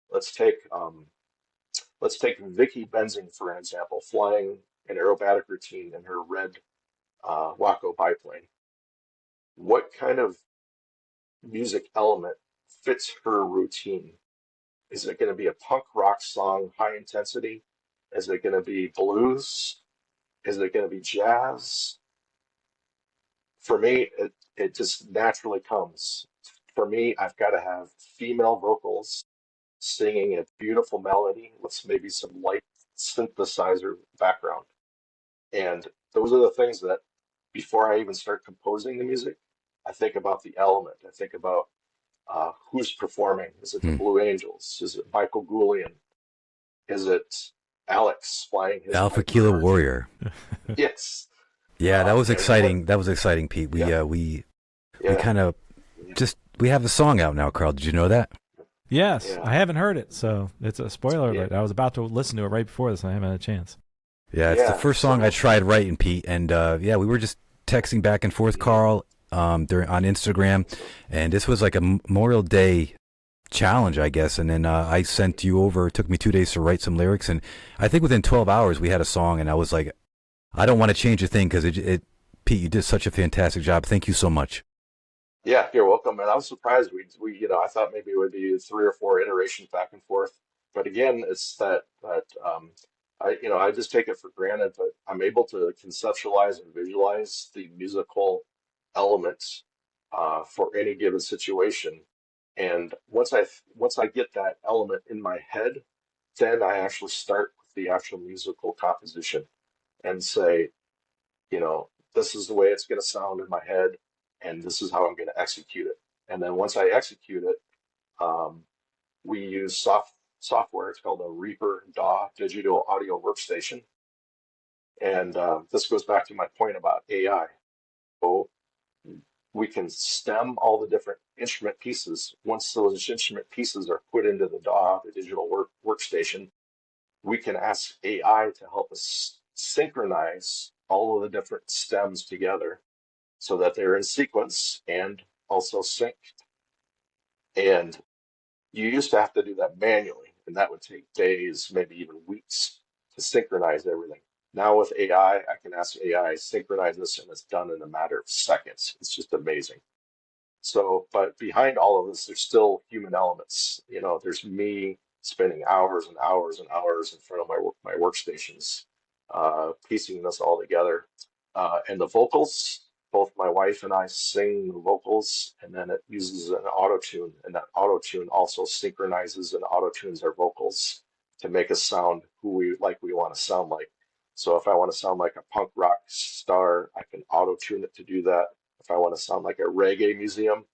let's take let's take Vicky Benzing for an example, flying an aerobatic routine in her red Waco biplane. What kind of music element fits her routine? Is it going to be a punk rock song, high intensity? Is it going to be blues? Is it going to be jazz? For me, it just naturally comes. For me, I've got to have female vocals singing a beautiful melody with maybe some light synthesizer background. And those are the things that, before I even start composing the music, I think about the element. I think about who's performing. Is it the Hmm. Blue Angels? Is it Michael Goulian? Is it Alex flying his Alpha Piper Kilo version? Warrior. Yes. Yeah, that was And what? exciting. That was exciting, Pete. Yeah, We yeah. kind of we have a song out now, Carl. Did you know that? Yes, Yeah. I haven't heard it, so it's a spoiler Yeah. alert. I was about to listen to it right before this, and I haven't had a chance. Yeah, it's the Yeah. first song I tried writing, Pete, and yeah, we were just texting back and forth, Carl, during on Instagram, and this was like a Memorial Day challenge, I guess, and then I sent you over. It took me 2 days to write some lyrics, and I think within 12 hours we had a song, and I was like, I don't want to change a thing because Pete, you did such a fantastic job. Thank you so much. Yeah, you're welcome. And I was surprised. I thought maybe it would be 3 or 4 iterations back and forth. But again, it's I just take it for granted, but I'm able to conceptualize and visualize the musical elements for any given situation. And once I get that element in my head, then I actually start with the actual musical composition and say, this is the way it's going to sound in my head, and this is how I'm going to execute it. And then once I execute it, um, we use software. It's called a Reaper DAW, Digital Audio Workstation. And this goes back to my point about AI. So we can stem all the different instrument pieces. Once those instrument pieces are put into the DAW, the digital workstation, we can ask AI to help us synchronize all of the different stems together so that they're in sequence and also synced. And you used to have to do that manually, and that would take days, maybe even weeks to synchronize everything. Now with AI, I can ask AI, synchronize this, and it's done in a matter of seconds. It's just amazing. So, but behind all of this, there's still human elements. There's me spending hours and hours and hours in front of my workstations, piecing this all together. And the vocals, both my wife and I sing the vocals, and then it uses an auto tune, and that auto tune also synchronizes and auto tunes our vocals to make us sound who we want to sound like. So if I want to sound like a punk rock star, I can auto tune it to do that. If I want to sound like a reggae museum,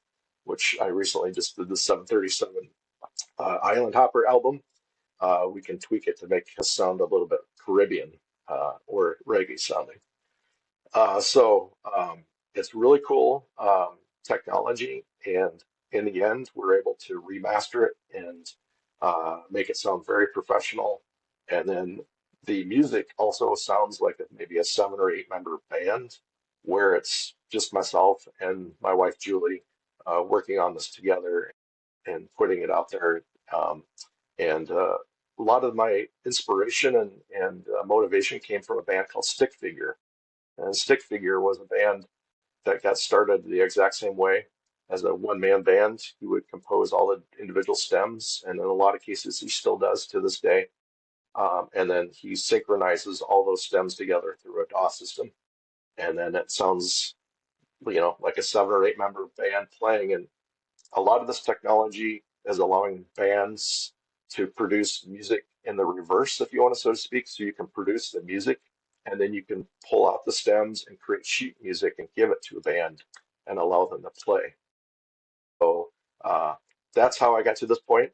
which I recently just did the 737 Island Hopper album, we can tweak it to make us sound a little bit Caribbean or reggae sounding. So it's really cool technology, and in the end, we're able to remaster it and make it sound very professional. And then the music also sounds like maybe a 7 or 8 member band, where it's just myself and my wife Julie working on this together and putting it out there. And a lot of my inspiration and motivation came from a band called Stick Figure. And Stick Figure was a band that got started the exact same way as a one-man band. He would compose all the individual stems, and in a lot of cases, he still does to this day. And then he synchronizes all those stems together through a DAW system, and then it sounds, like a 7 or 8 member band playing. And a lot of this technology is allowing bands to produce music in the reverse, if you want to, so to speak. So you can produce the music, and then you can pull out the stems and create sheet music and give it to a band and allow them to play. So that's how I got to this point.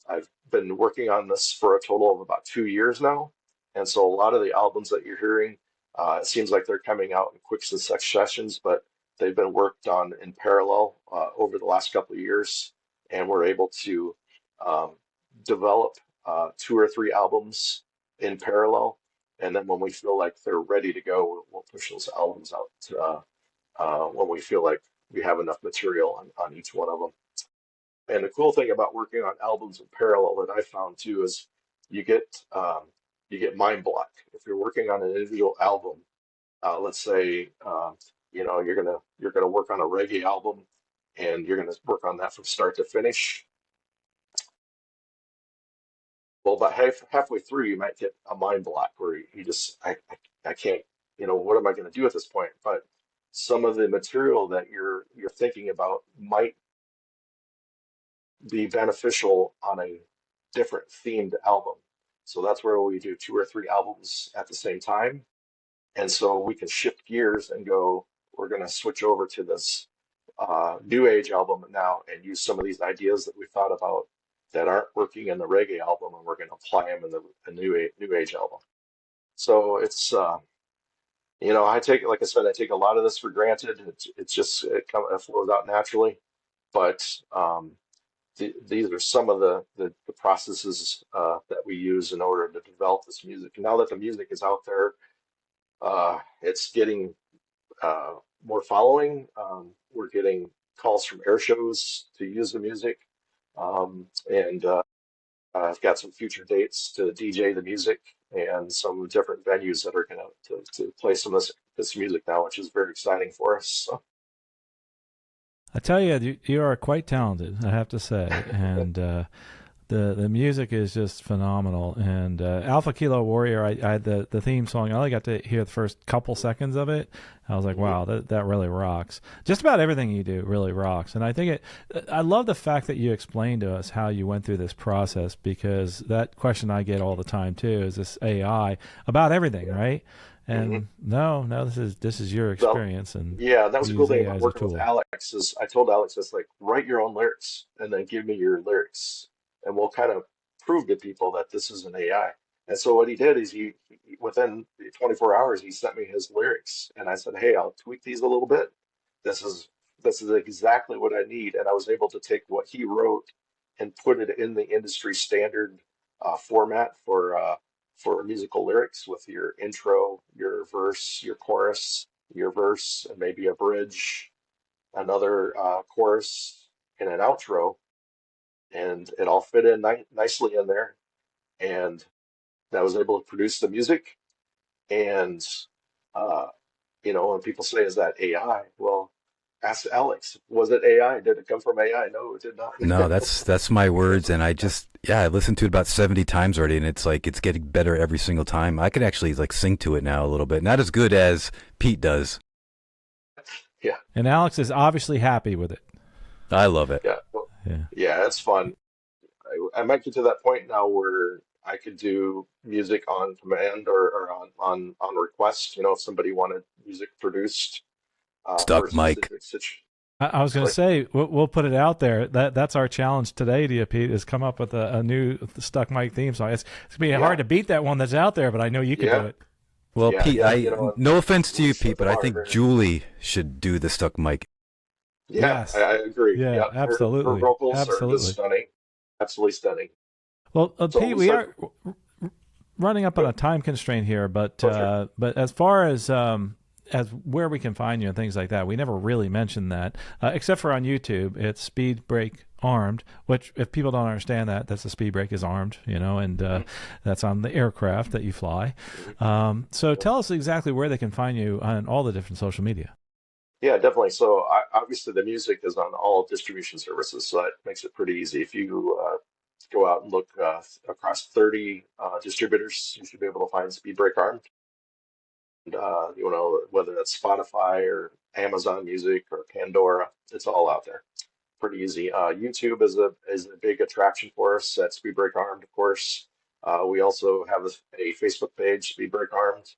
I've been working on this for a total of about 2 years now. And so a lot of the albums that you're hearing, it seems like they're coming out in quick successions, but they've been worked on in parallel over the last couple of years. And we're able to um, develop 2 or 3 albums in parallel. And then when we feel like they're ready to go, we'll push those albums out when we feel like we have enough material on each one of them. And the cool thing about working on albums in parallel that I found too is you get um, you get mind block. If you're working on an individual album, let's say you're gonna work on a reggae album, and you're gonna work on that from start to finish. Well, about halfway through, you might get a mind block where you just I can't, what am I going to do at this point? But some of the material that you're thinking about might be beneficial on a different themed album. So that's where we do 2 or 3 albums at the same time. And so we can shift gears and go, we're going to switch over to this new age album now and use some of these ideas that we thought about that aren't working in the reggae album, and we're going to apply them in the new age album. So it's I take, like I said, I take a lot of this for granted. It flows out naturally. but these are some of the processes that we use in order to develop this music. And now that the music is out there, it's getting more following. We're getting calls from airshows to use the music, and I've got some future dates to DJ the music and some different venues that are going to play some of this music now, which is very exciting for us. So. I tell you, you are quite talented, I have to say, and the music is just phenomenal. And Alpha Kilo Warrior, I had the theme song. I only got to hear the first couple seconds of it. I was like, wow, that really rocks. Just about everything you do really rocks. And I think I love the fact that you explained to us how you went through this process, because that question I get all the time too is this AI about everything, right? And no, this is your experience. And yeah, that was a cool thing AI about as a working with tool. Alex is I told Alex, it's like, write your own lyrics and then give me your lyrics, and we'll kind of prove to people that this is an AI. And so what he did is he within 24 hours he sent me his lyrics, and I said, hey, I'll tweak these a little bit. This is this is exactly what I need, and I was able to take what he wrote and put it in the industry standard format for musical lyrics with your intro, your verse, your chorus, your verse, and maybe a bridge, another chorus, and an outro, and it all fit in nicely in there. And I was able to produce the music. And uh, when people say, "Is that AI?" Well, ask Alex. Was it AI? Did it come from AI? No, it did not. No, that's my words, and I listened to it about 70 times already, and it's like it's getting better every single time. I can actually like sing to it now a little bit, not as good as Pete does. Yeah, And Alex is obviously happy with it. I love it. yeah, well, Yeah. yeah. It's fun. I might get to that point now where I could do music on command or on request. If somebody wanted music produced for a Stuck Mike. specific situation. I was going to say we'll put it out there. That's our challenge today to you, Pete, is come up with a new Stuck Mike theme song. It's going to be hard to beat that one that's out there, but I know you can do it. Well, Yeah, Pete, yeah, no offense to you, set Pete, the but I bar think there. Julie should do the Stuck Mike. Yeah, Yes. I agree. Yeah, Yeah, her absolutely. vocals are Absolutely. just stunning, absolutely stunning. Well, So Pete, we we said, are running up on a time constraint here, but sure. but as far as where we can find you and things like that, we never really mentioned that, except for on YouTube. It's SpeedBrake Armed, which if people don't understand that, that's the SpeedBrake is armed, and that's on the aircraft that you fly. So tell us exactly where they can find you on all the different social media. Yeah, definitely. So obviously the music is on all distribution services, so that makes it pretty easy. If you go out and look across 30 distributors, you should be able to find SpeedBrake Armed. And, whether that's Spotify or Amazon Music or Pandora, it's all out there. Pretty easy. YouTube is a big attraction for us at SpeedBrake Armed, of course. We also have a Facebook page, SpeedBrake Armed.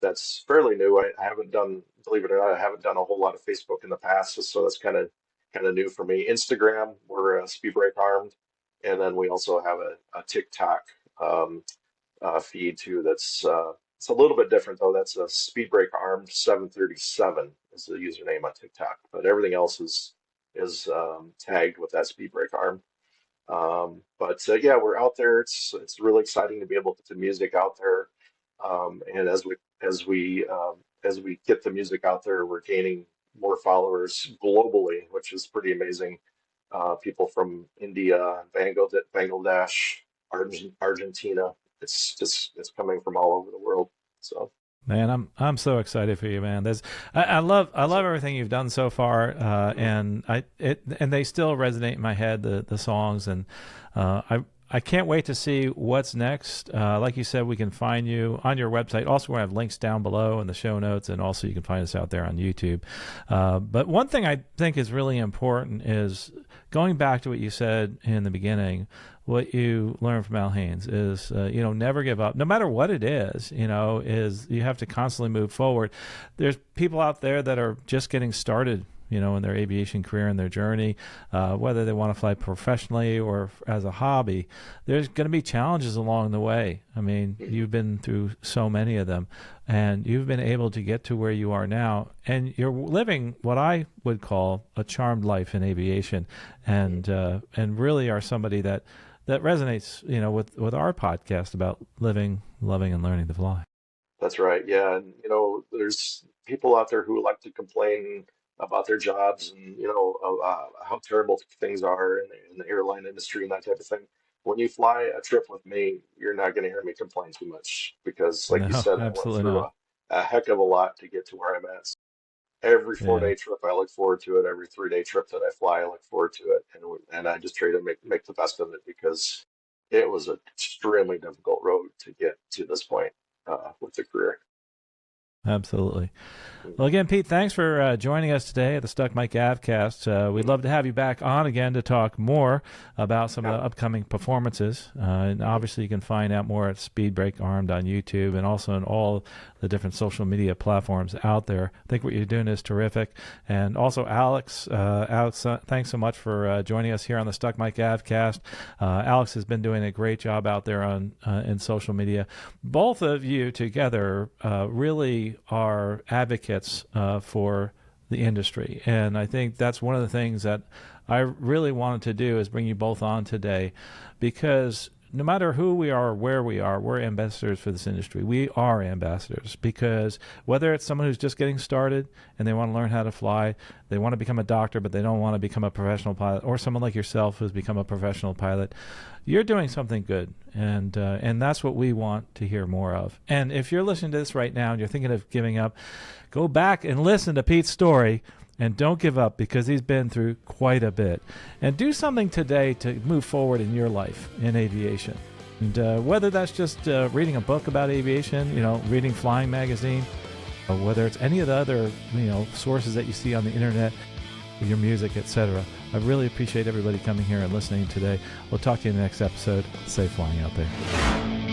That's fairly new. I haven't done, believe it or not, I haven't done a whole lot of Facebook in the past, so that's kind of new for me. Instagram, we're SpeedBrake Armed, and then we also have a TikTok um, feed too. That's it's a little bit different though. That's a SpeedBrake Armed 737 is the username on TikTok, but everything else is tagged with that SpeedBrake Armed. But yeah, we're out there. It's really exciting to be able to put the music out there. And as we get the music out there, we're gaining more followers globally, which is pretty amazing. People from India, Bangladesh, Argentina. It's coming from all over the world. So. Man, I'm so excited for you, man. I love everything you've done so far, and they still resonate in my head, the songs, and I can't wait to see what's next. Like you said, we can find you on your website. Also, we have links down below in the show notes, and also you can find us out there on YouTube. But one thing I think is really important is going back to what you said in the beginning. What you learn from Al Haynes is, never give up, no matter what it is. Is you have to constantly move forward. There's people out there that are just getting started in their aviation career and their journey, whether they want to fly professionally or as a hobby, there's going to be challenges along the way. I mean, you've been through so many of them, and you've been able to get to where you are now, and you're living what I would call a charmed life in aviation, and really are somebody that resonates, with our podcast about living, loving, and learning to fly. That's right. Yeah. And, there's people out there who like to complain about their jobs and, how terrible things are in the airline industry and that type of thing. When you fly a trip with me, you're not going to hear me complain too much because, like you No, said, I went absolutely through not. a heck of a lot to get to where I'm at. Every four Yeah, day trip, I look forward to it. Every 3 day trip that I fly, I look forward to it. And I just try to make the best of it because it was an extremely difficult road to get to this point with the career. absolutely. Well, again, Pete, thanks for joining us today at the Stuck Mic AvCast. We'd love to have you back on again to talk more about some of the upcoming performances. And obviously, you can find out more at SpeedBrake Armed on YouTube and also on all the different social media platforms out there. I think what you're doing is terrific. And also, Alex, thanks so much for joining us here on the Stuck Mic AvCast. Alex has been doing a great job out there in social media. Both of you together really are advocates for the industry. And I think that's one of the things that I really wanted to do is bring you both on today, because no matter who we are or where we are, we're ambassadors for this industry. We are ambassadors because whether it's someone who's just getting started and they want to learn how to fly, they want to become a doctor, but they don't want to become a professional pilot, or someone like yourself who's become a professional pilot, you're doing something good. And that's what we want to hear more of. And if you're listening to this right now and you're thinking of giving up, go back and listen to Pete's story. And don't give up, because he's been through quite a bit. And do something today to move forward in your life in aviation. And whether that's just reading a book about aviation, reading Flying Magazine, or whether it's any of the other, sources that you see on the internet, your music, etc. I really appreciate everybody coming here and listening today. We'll talk to you in the next episode. Safe flying out there.